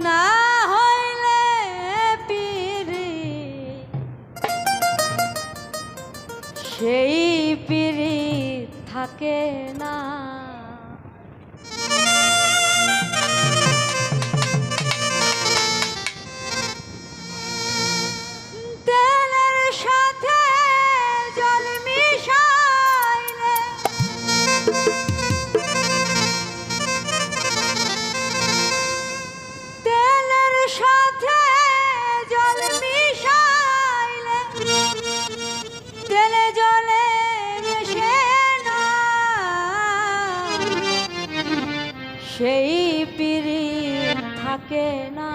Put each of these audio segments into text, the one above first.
না হইলে পিরি সেই পিরি থাকে না। তেলের সাথে জল মিশাইলে তেলের সাথে জল মিশাইলে তেলে জলে মিশে না, সেই পিরি থাকে না।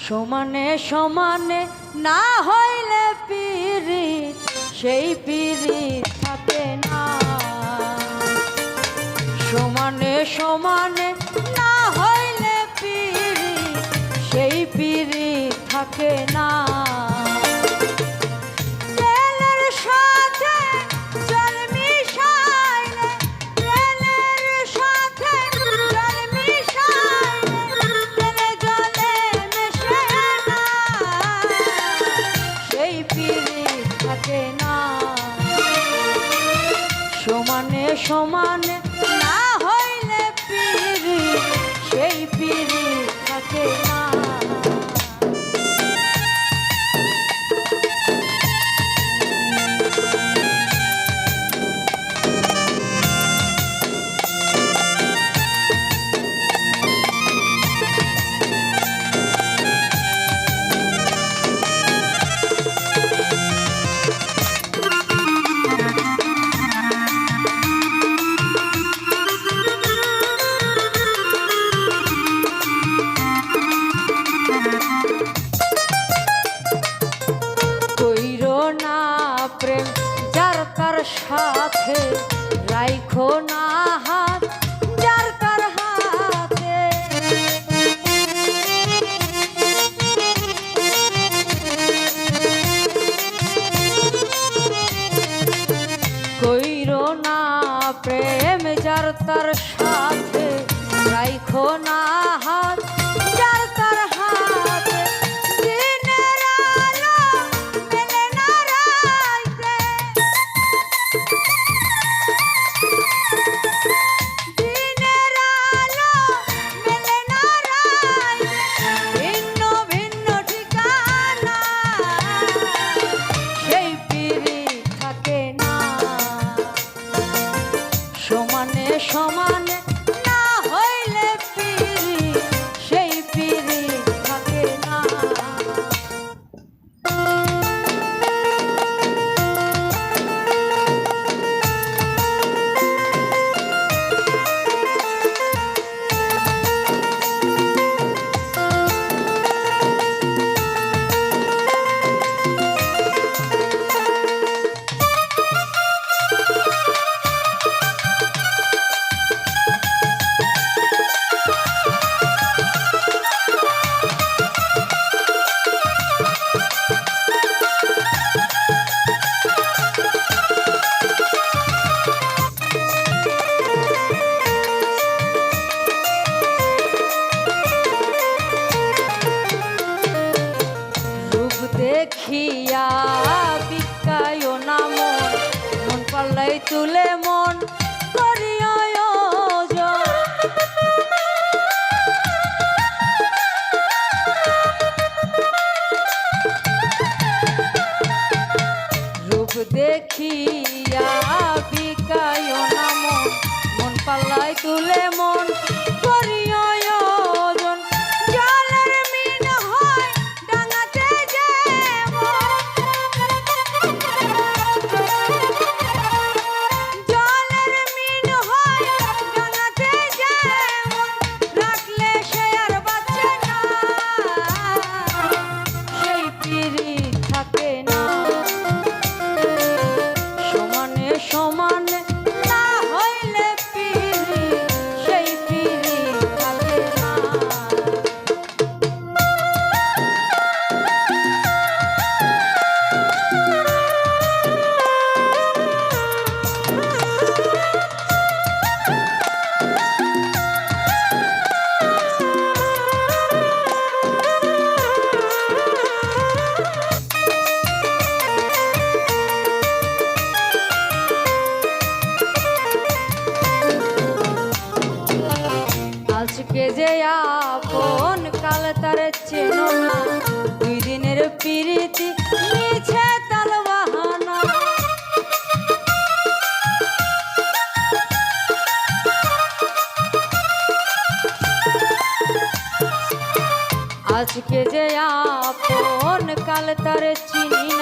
সমানে সমানে না হইলে পিরি সেই পিরি থাকে না। সমানে সমানে না হইলে পিরি সেই পিরি থাকে না। তেলের সাথে জল মিশাইলে তেলের সাথে জল মিশাইলে তেলে জলে মেশে না, সেই পিরি থাকে না। সমানে সমানে না হইলে পিরি সেই পিরি থাকে না। প্রেম যার তার সাথে রাইখো না হাত যার তার হাতে। কইরো না প্রেম যার তার সাথে রাইখো না হাত যার তার হাতে। সমানে না হইলে পিরি সেই পিরি থাকে না। দেখিয়া বিকায় না মন, মন পাল্লাই তুলে মন করিয়া রূপ দেখিয়া বিকায় না মন, মন পাল্লাই তুলে মন করিয়া সমানে না হইলে পিরি আজকে যে আপন কাল তার চেনো না, 2 দিনের প্রীতি মিছে তাল বাহানা। আজকে যে আপন কাল তার চিনি